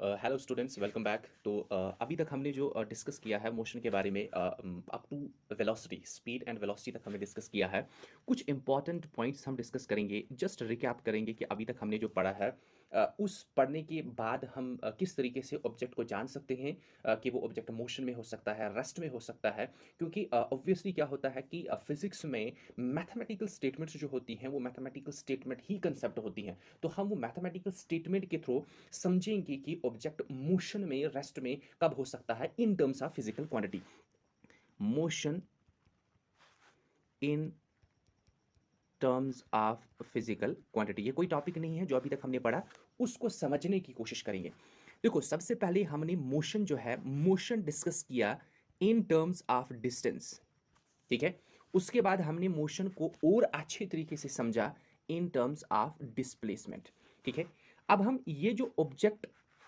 Hello students, welcome back. तो अभी तक हमने जो डिस्कस किया है मोशन के बारे में, up to velocity, speed and velocity तक हमने डिस्कस किया है। कुछ इंपॉर्टेंट पॉइंट्स हम डिस्कस करेंगे, जस्ट रिकैप करेंगे कि अभी तक हमने जो पढ़ा है। उस पढ़ने के बाद हम किस तरीके से ऑब्जेक्ट को जान सकते हैं कि वो ऑब्जेक्ट मोशन में हो सकता है, रेस्ट में हो सकता है। क्योंकि ऑब्वियसली क्या होता है कि फिजिक्स में मैथमेटिकल स्टेटमेंट्स जो होती हैं वो मैथमेटिकल स्टेटमेंट ही कंसेप्ट होती हैं। तो हम वो मैथमेटिकल स्टेटमेंट के थ्रू समझेंगे कि ऑब्जेक्ट मोशन में, रेस्ट में कब हो सकता है in terms of physical quantity. Motion in terms of physical quantity, ये कोई टॉपिक नहीं है जो अभी तक हमने पढ़ा, उसको समझने की कोशिश करेंगे। देखो, सबसे पहले हमने मोशन जो है, मोशन डिस्कस किया इन टर्म्स ऑफ डिस्टेंस। ठीक है। उसके बाद हमने मोशन को और अच्छे तरीके से समझा इन टर्म्स ऑफ डिस्प्लेसमेंट। ठीक है। अब हम ये जो ऑब्जेक्ट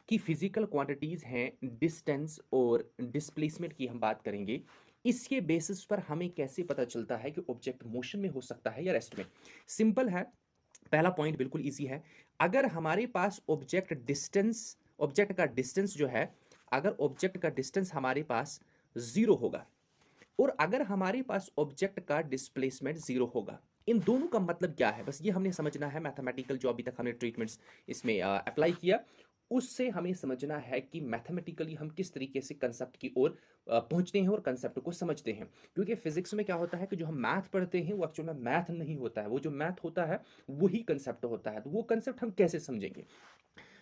की फिजिकल क्वांटिटीज हैं, डिस्टेंस और डिस्प्लेसमेंट की हम बात करेंगे। इसके बेसिस पर हमें कैसे पता चलता है कि ऑब्जेक्ट मोशन में हो सकता है या रेस्ट में। सिंपल है। पहला पॉइंट बिल्कुल इजी है। अगर हमारे पास ऑब्जेक्ट का डिस्टेंस जो है, अगर ऑब्जेक्ट का डिस्टेंस हमारे पास जीरो होगा और अगर हमारे पास ऑब्जेक्ट का डिस्प्लेसमेंट जीरो होगा, इन दोनों का मतलब क्या है, बस ये हमने समझना है। मैथमेटिकल जो अभी तक हमने ट्रीटमेंट्स इसमें अप्लाई किया, उससे हमें समझना है कि मैथमेटिकली हम किस तरीके से कंसेप्ट की ओर पहुंचते हैं और कंसेप्ट को समझते हैं। क्योंकि फिजिक्स में क्या होता है कि जो हम मैथ पढ़ते हैं वो एक्चुअल में मैथ नहीं होता है, वो जो मैथ होता है वही कंसेप्ट होता है। तो वो कंसेप्ट हम कैसे समझेंगे?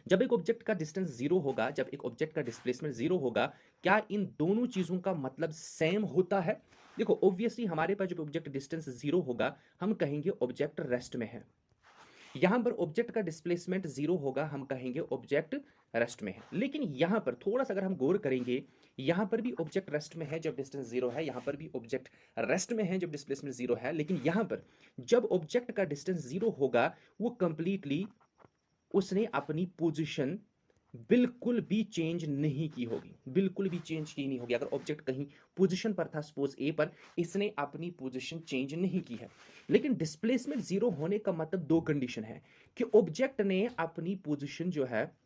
जब एक ऑब्जेक्ट का डिस्टेंस जीरो होगा, जब एक ऑब्जेक्ट का डिस्प्लेसमेंट जीरो होगा, क्या इन दोनों चीजों का मतलब सेम होता है? देखो, ऑब्वियसली हमारे पास जब ऑब्जेक्ट डिस्टेंस जीरो होगा, हम कहेंगे ऑब्जेक्ट रेस्ट में है। यहां पर ऑब्जेक्ट का डिस्प्लेसमेंट जीरो होगा, हम कहेंगे ऑब्जेक्ट रेस्ट में है। लेकिन यहां पर थोड़ा सा अगर हम गौर करेंगे, यहां पर भी ऑब्जेक्ट रेस्ट में है जब डिस्टेंस जीरो है, यहां पर भी ऑब्जेक्ट रेस्ट में है जब डिस्प्लेसमेंट जीरो है। लेकिन यहां पर जब ऑब्जेक्ट का डिस्टेंस जीरो होगा, वो कंप्लीटली उसने अपनी पोजीशन बिल्कुल भी चेंज नहीं की होगी, बिल्कुल भी चेंज की नहीं होगी। अगर ऑब्जेक्ट कहीं पोजीशन पर था, सपोज ए पर, इसने अपनी पोजीशन चेंज नहीं की है। लेकिन डिस्प्लेसमेंट जीरो होने का मतलब दो कंडीशन है कि ऑब्जेक्ट ने अपनी पोजीशन जो है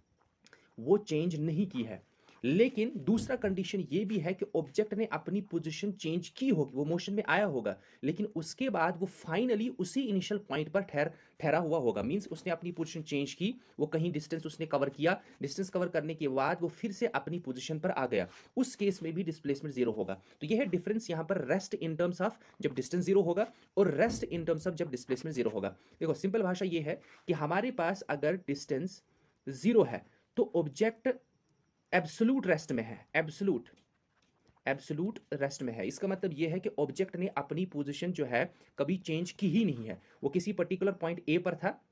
वो चेंज नहीं की है। लेकिन दूसरा कंडीशन ये भी है कि ऑब्जेक्ट ने अपनी पोजीशन चेंज की होगी, वो मोशन में आया होगा, लेकिन उसके बाद वो फाइनली उसी इनिशियल पॉइंट पर ठहरा हुआ होगा। मींस उसने अपनी पोजीशन चेंज की, वो कहीं डिस्टेंस उसने कवर किया, डिस्टेंस कवर करने के बाद वो फिर से अपनी पोजीशन पर आ गया। उस केस में भी डिस्प्लेसमेंट जीरो होगा। तो यह है डिफरेंस यहां पर, रेस्ट इन टर्म्स ऑफ जब डिस्टेंस जीरो होगा और रेस्ट इन टर्म्स ऑफ जब डिस्प्लेसमेंट जीरो होगा। देखो, सिंपल भाषा ये है कि हमारे पास अगर डिस्टेंस जीरो है तो ऑब्जेक्ट एब्सोल्यूट रेस्ट में है, एब्सोल्यूट रेस्ट में है। इसका मतलब यह है कि ऑब्जेक्ट ने अपनी पोजीशन जो है कभी चेंज की ही नहीं है। वो किसी पर्टिकुलर पॉइंट ए पर था,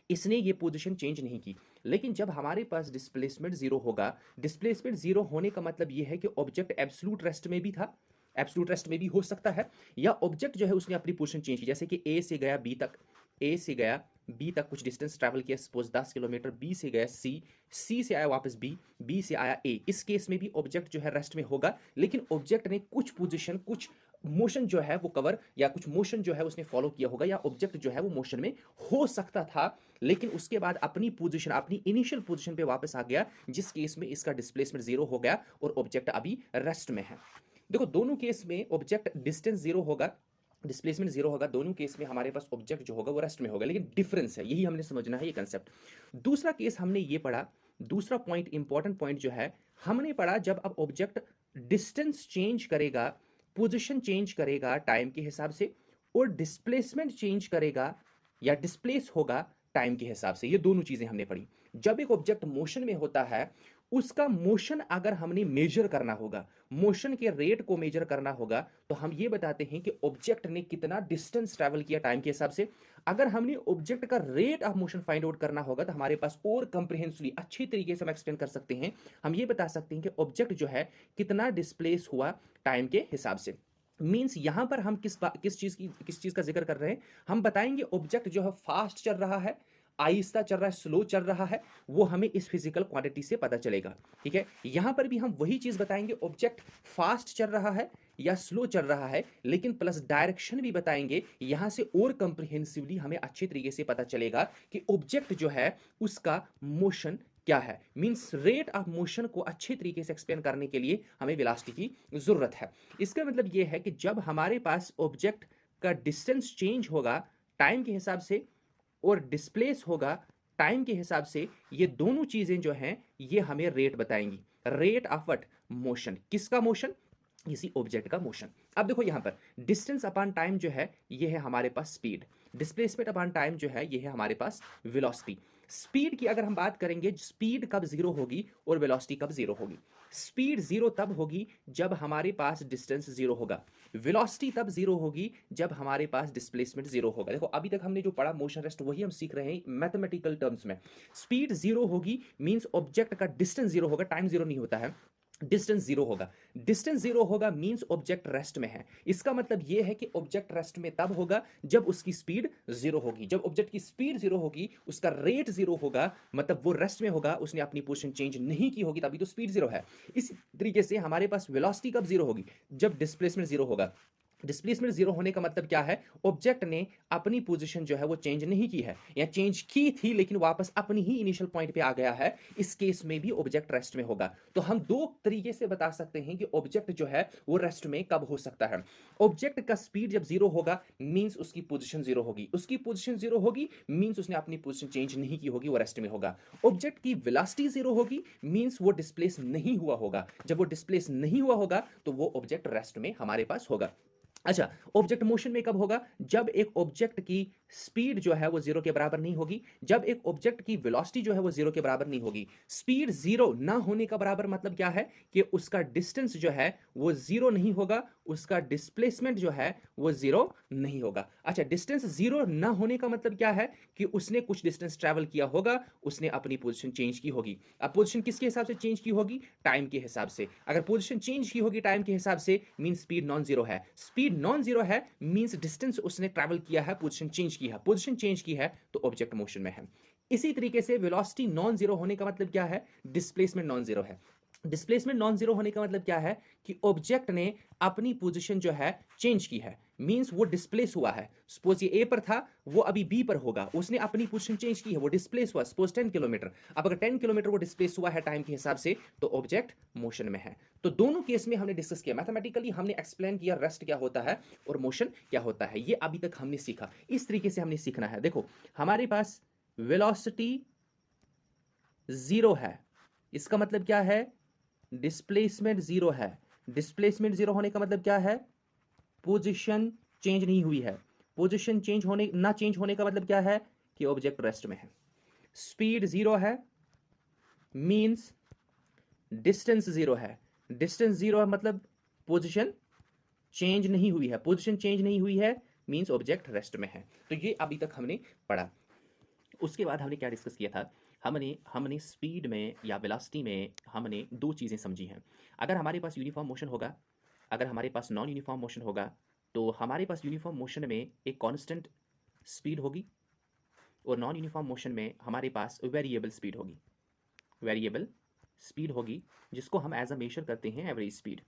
इसने ये पोजीशन चेंज नहीं की। लेकिन जब हमारे पास डिस्प्लेसमेंट जीरो होगा, डिस्प्लेसमेंट जीरो होने का मतलब यह है कि ऑब्जेक्ट एब्सोल्यूट रेस्ट में भी था, एब्सोल्यूट रेस्ट में भी हो सकता है, या ऑब्जेक्ट जो है उसने अपनी पोजीशन चेंज की। जैसे कि ए से गया बी तक, ए से गया बी तक कुछ डिस्टेंस ट्रैवल किया, सपोज 10 किलोमीटर, बी से गया सी, सी से आया वापस बी, बी से आया ए। इस केस में भी ऑब्जेक्ट जो है रेस्ट में होगा, लेकिन ऑब्जेक्ट ने कुछ पोजीशन, कुछ मोशन जो है वो कवर, या कुछ मोशन जो है उसने फॉलो किया होगा, या ऑब्जेक्ट जो है वो मोशन में हो सकता था, लेकिन उसके बाद अपनी पोजीशन, अपनी इनिशियल पोजीशन पे वापस आ गया, जिस केस में इसका डिस्प्लेसमेंट जीरो हो गया और ऑब्जेक्ट अभी रेस्ट में है। देखो, दोनों केस में ऑब्जेक्ट डिस्टेंस जीरो होगा, डिस्प्लेसमेंट जीरो होगा, दोनों केस में हमारे पास ऑब्जेक्ट जो होगा वो रेस्ट में होगा। लेकिन डिफरेंस है, यही हमने समझना है, ये कंसेप्ट। दूसरा केस हमने ये पढ़ा, दूसरा पॉइंट, इंपॉर्टेंट पॉइंट जो है हमने पढ़ा, जब अब ऑब्जेक्ट डिस्टेंस चेंज करेगा, पोजीशन चेंज करेगा टाइम के हिसाब से, और डिस्प्लेसमेंट चेंज करेगा या डिस्प्लेस होगा टाइम के हिसाब से। ये दोनों चीजें हमने पढ़ी। जब एक ऑब्जेक्ट मोशन में होता है, उसका मोशन अगर हमने मेजर करना होगा, मोशन के रेट को मेजर करना होगा, तो हम ये बताते हैं कि ऑब्जेक्ट ने कितना डिस्टेंस ट्रैवल किया टाइम के हिसाब से। अगर हमने ऑब्जेक्ट का rate of motion find out करना होगा, तो हमारे पास और कंप्रिहेंसिवली अच्छी तरीके से हम एक्सप्लेन कर सकते हैं। हम ये बता सकते हैं कि ऑब्जेक्ट जो है कितना डिस्प्लेस हुआ टाइम के हिसाब से। मींस यहां पर हम किस चीज का जिक्र कर रहे हैं? हम बताएंगे ऑब्जेक्ट जो है फास्ट चल रहा है, आहिस्ता चल रहा है, स्लो चल रहा है, वो हमें इस फिजिकल क्वांटिटी से पता चलेगा। ठीक है। यहां पर भी हम वही चीज बताएंगे, ऑब्जेक्ट फास्ट चल रहा है या स्लो चल रहा है, लेकिन प्लस डायरेक्शन भी बताएंगे। यहां से और कंप्रिहेंसिवली हमें अच्छे तरीके से पता चलेगा कि ऑब्जेक्ट जो है उसका मोशन क्या है, मीन्स रेट ऑफ मोशन को अच्छे तरीके से एक्सप्लेन करने के लिए हमें वेलोसिटी की जरूरत है। इसका मतलब ये है कि जब हमारे पास ऑब्जेक्ट का डिस्टेंस चेंज होगा टाइम के हिसाब से और डिस्प्लेस होगा टाइम के हिसाब से, ये दोनों चीजें जो हैं ये हमें रेट बताएंगी। Rate of what, motion. किसका मोशन, किसी ऑब्जेक्ट का मोशन। अब देखो यहां पर डिस्टेंस अपॉन टाइम जो है ये है हमारे पास स्पीड, डिस्प्लेसमेंट अपॉन टाइम जो है ये है हमारे पास वेलोसिटी। स्पीड की अगर हम बात करेंगे, स्पीड कब जीरो होगी और वेलोसिटी कब जीरो होगी। स्पीड जीरो तब होगी जब हमारे पास डिस्टेंस जीरो होगा, वेलोसिटी तब जीरो होगी जब हमारे पास डिस्प्लेसमेंट जीरो होगा। देखो अभी तक हमने जो पढ़ा मोशन रेस्ट वही हम सीख रहे हैं मैथमेटिकल टर्म्स में। स्पीड जीरो होगी मींस ऑब्जेक्ट का डिस्टेंस जीरो होगा, टाइम जीरो नहीं होता है, डिस्टेंस जीरो होगा। डिस्टेंस जीरो होगा मींस ऑब्जेक्ट रेस्ट में है। इसका मतलब यह है कि ऑब्जेक्ट रेस्ट में तब होगा जब उसकी स्पीड जीरो होगी। जब ऑब्जेक्ट की स्पीड जीरो होगी, उसका रेट जीरो होगा, मतलब वो रेस्ट में होगा, उसने अपनी पोजीशन चेंज नहीं की होगी, तभी तो स्पीड जीरो है। इसी तरीके से हमारे पास वेलोसिटी कब जीरो होगी, जब डिस्प्लेसमेंट जीरो होगा। डिस्प्लेसमेंट जीरो होने का मतलब क्या है, ऑब्जेक्ट ने अपनी पोजीशन जो है वो चेंज नहीं की है, या चेंज की थी लेकिन वापस अपनी ही इनिशियल पॉइंट पे आ गया है। इस केस में भी ऑब्जेक्ट रेस्ट में होगा। तो हम दो तरीके से बता सकते हैं कि ऑब्जेक्ट जो है वो रेस्ट में कब हो सकता है। ऑब्जेक्ट का स्पीड जब जीरो होगा मींस उसकी पोजीशन जीरो होगी, उसकी पोजीशन जीरो होगी मींस उसने अपनी पोजीशन चेंज नहीं की होगी, वो रेस्ट में होगा। ऑब्जेक्ट की वेलोसिटी जीरो होगी मींस वो डिस्प्लेस नहीं हुआ होगा। जब वो डिस्प्लेस नहीं हुआ होगा तो वो ऑब्जेक्ट रेस्ट में हमारे पास होगा। अच्छा, ऑब्जेक्ट मोशन में कब होगा, जब एक ऑब्जेक्ट की स्पीड जो है वो जीरो के बराबर नहीं होगी, जब एक ऑब्जेक्ट की वेलोसिटी जो है वो जीरो के बराबर नहीं होगी। स्पीड जीरो ना होने का बराबर मतलब क्या है कि उसका डिस्टेंस जो है वो जीरो नहीं होगा, उसका डिस्प्लेसमेंट जो है वो जीरो नहीं होगा। अच्छा, डिस्टेंस जीरो ना होने का मतलब क्या है कि उसने कुछ डिस्टेंस ट्रैवल किया होगा, उसने अपनी पोजीशन चेंज की होगी। अब पोजीशन किसके हिसाब से चेंज की होगी, टाइम के हिसाब से। अगर पोजीशन चेंज की होगी टाइम के हिसाब से मीन स्पीड नॉन जीरो है। स्पीड नॉन जीरो है मींस डिस्टेंस उसने ट्रैवल किया है, पोजीशन चेंज की है, पोजीशन चेंज की है तो ऑब्जेक्ट मोशन में है। इसी तरीके से वेलोसिटी नॉन जीरो होने का मतलब क्या है, डिस्प्लेसमेंट नॉन जीरो है। डिस्प्लेसमेंट नॉन जीरो होने का मतलब क्या है कि ऑब्जेक्ट ने अपनी पोजीशन जो है चेंज की है, मींस वो डिस्प्लेस हुआ है। सपोज ये ए पर था, वो अभी बी पर होगा, उसने अपनी पोजीशन चेंज की है, वो डिस्प्लेस हुआ। सपोज 10 किलोमीटर, अब अगर 10 किलोमीटर वो डिस्प्लेस हुआ है टाइम के हिसाब से तो ऑब्जेक्ट मोशन में है। तो दोनों केस में हमने डिस्कस किया, मैथमेटिकली हमने एक्सप्लेन किया रेस्ट क्या होता है और मोशन क्या होता है। ये अभी तक हमने सीखा, इस तरीके से हमने सीखना है। देखो हमारे पास वेलोसिटी जीरो है, इसका मतलब क्या है, डिस्प्लेसमेंट जीरो है। डिस्प्लेसमेंट जीरो होने का मतलब क्या है, पोजीशन चेंज नहीं हुई है। पोजीशन चेंज होने ना चेंज होने का मतलब क्या है कि ऑब्जेक्ट रेस्ट में है। स्पीड जीरो है मींस डिस्टेंस जीरो है। डिस्टेंस जीरो है मतलब पोजीशन चेंज नहीं हुई है, पोजीशन चेंज नहीं हुई है मींस ऑब्जेक्ट रेस्ट में है। तो ये अभी तक हमने पढ़ा। उसके बाद हमने क्या डिस्कस किया था, हमने हमने स्पीड में या वेलोसिटी में हमने दो चीज़ें समझी हैं। अगर हमारे पास यूनिफॉर्म मोशन होगा, अगर हमारे पास नॉन यूनिफॉर्म मोशन होगा, तो हमारे पास यूनिफॉर्म मोशन में एक कांस्टेंट स्पीड होगी और नॉन यूनिफॉर्म मोशन में हमारे पास वेरिएबल स्पीड होगी। वेरिएबल स्पीड होगी जिसको हम एज अ मेजर करते हैं एवरेज स्पीड।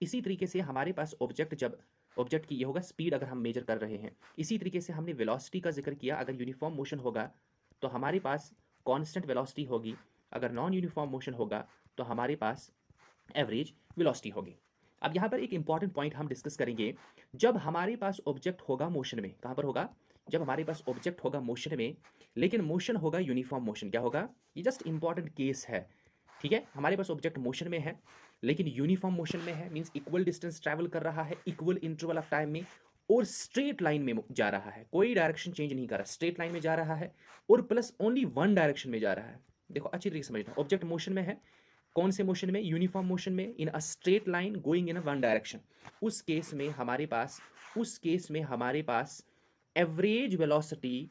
इसी तरीके से हमारे पास ऑब्जेक्ट जब ऑब्जेक्ट की ये होगा स्पीड अगर हम मेजर कर रहे हैं, इसी तरीके से हमने वेलोसिटी का जिक्र किया। अगर यूनिफॉर्म मोशन होगा तो हमारे पास कांस्टेंट वेलोसिटी होगी, अगर नॉन यूनिफॉर्म मोशन होगा तो हमारे पास एवरेज वेलोसिटी होगी। अब यहाँ पर एक इंपॉर्टेंट पॉइंट हम डिस्कस करेंगे, जब हमारे पास ऑब्जेक्ट होगा मोशन में, कहाँ पर होगा, जब हमारे पास ऑब्जेक्ट होगा मोशन में लेकिन मोशन होगा यूनिफॉर्म मोशन, क्या होगा, ये जस्ट इंपॉर्टेंट केस है। ठीक है, हमारे पास ऑब्जेक्ट मोशन में है लेकिन यूनिफॉर्म मोशन में है, मींस इक्वल डिस्टेंस ट्रैवल कर रहा है इक्वल इंटरवल ऑफ टाइम में और स्ट्रेट लाइन में जा रहा है, कोई डायरेक्शन चेंज नहीं कर रहा, स्ट्रेट लाइन में जा रहा है और प्लस ओनली वन डायरेक्शन में जा रहा है। देखो अच्छी तरीके से समझना, ऑब्जेक्ट मोशन में है, कौन से मोशन में, यूनिफॉर्म मोशन में, in a straight line going in a one direction. उस केस में हमारे पास एवरेज वेलोसिटी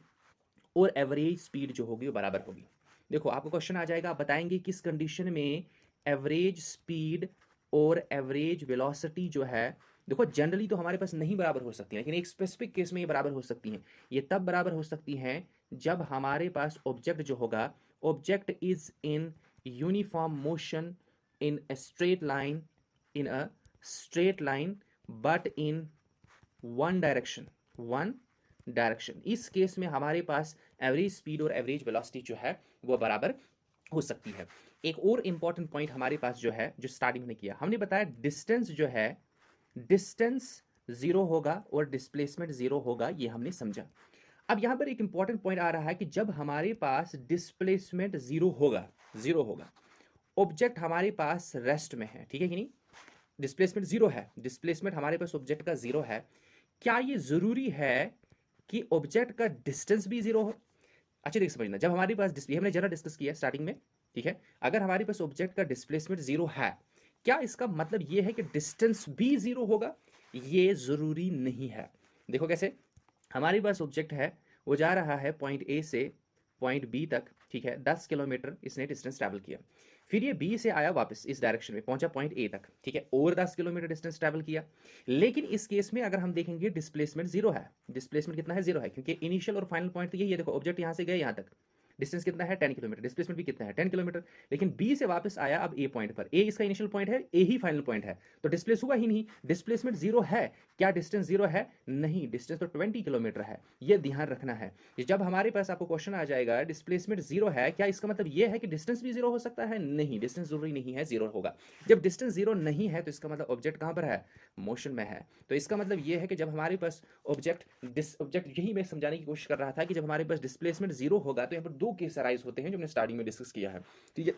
और एवरेज स्पीड जो होगी वो बराबर होगी। देखो आपको क्वेश्चन आ जाएगा, आप बताएंगे किस कंडीशन में एवरेज स्पीड और एवरेज वेलोसिटी जो है, देखो जनरली तो हमारे पास नहीं बराबर हो सकती है लेकिन एक स्पेसिफिक केस में ये बराबर हो सकती हैं। ये तब बराबर हो सकती हैं जब हमारे पास ऑब्जेक्ट जो होगा, object is in uniform motion in a straight line, in a straight line but in one direction. इस केस में हमारे पास एवरेज स्पीड और एवरेज वेलोसिटी जो है वो बराबर हो सकती है। एक और इंपॉर्टेंट पॉइंट हमारे पास जो है, जो स्टार्टिंग में किया, हमने बताया डिस्टेंस जो है, डिस्टेंस जीरो होगा और डिस्प्लेसमेंट जीरो होगा, ये हमने समझा। अब यहां पर एक इंपॉर्टेंट पॉइंट आ रहा है कि जब हमारे पास डिस्प्लेसमेंट जीरो होगा, ऑब्जेक्ट हमारे पास रेस्ट में है, ठीक है कि नहीं, डिस्प्लेसमेंट जीरो है, डिस्प्लेसमेंट हमारे पास ऑब्जेक्ट का जीरो है, क्या ये जरूरी है कि ऑब्जेक्ट का डिस्टेंस भी जीरो हो? अच्छा देख समझना, जब हमारे पास डिस्प्ले, हमने जरा डिस्कस किया स्टार्टिंग में, ठीक है, अगर हमारे पास ऑब्जेक्ट का डिस्प्लेसमेंट जीरो है, क्या इसका मतलब ये है कि डिस्टेंस भी जीरो होगा? ये जरूरी नहीं है। देखो कैसे, हमारे पास ऑब्जेक्ट है, वो जा रहा है पॉइंट ए से पॉइंट बी तक, ठीक है, 10 किलोमीटर इसने डिस्टेंस ट्रैवल किया, फिर ये बी से आया वापस इस डायरेक्शन में, पहुंचा पॉइंट ए तक, ठीक है, और 10 किलोमीटर डिस्टेंस ट्रैवल किया। लेकिन इस केस में अगर हम देखेंगे डिस्प्लेसमेंट जीरो है, डिस्प्लेसमेंट कितना है, जीरो है, क्योंकि इनिशियल और फाइनल पॉइंट तो यही है, देखो ऑब्जेक्ट यहां से गए यहां तक, डिस्टेंस कितना है 10 किलोमीटर, डिस्प्लेसमेंट भी कितना है 10 किलोमीटर, लेकिन बी से वापस आया अब ए पॉइंट पर, ए इसका इनिशियल पॉइंट है, ए ही फाइनल पॉइंट है, तो डिस्प्लेस हुआ ही नहीं, डिस्प्लेसमेंट जीरो है, क्या डिस्टेंस जीरो है? नहीं, डिस्टेंस तो 20 किलोमीटर है, ये ध्यान रखना है। जब हमारे पास आपको क्वेश्चन आ जाएगा डिस्प्लेसमेंट जीरो है, क्या इसका मतलब ये है कि डिस्टेंस भी जीरो हो सकता है? नहीं, डिस्टेंस जरूरी नहीं है जीरो होगा। जब डिस्टेंस जीरो नहीं है तो इसका मतलब ऑब्जेक्ट कहां पर है, मोशन में है। तो इसका मतलब ये है कि जब हमारे पास ऑब्जेक्ट यही मैं समझाने की कोशिश कर रहा था कि जब हमारे पास डिस्प्लेसमेंट जीरो होगा तो यहाँ पर दो केस अराइज होते हैं जो हमने स्टार्टिंग में डिस्कस किया है, ठीक है।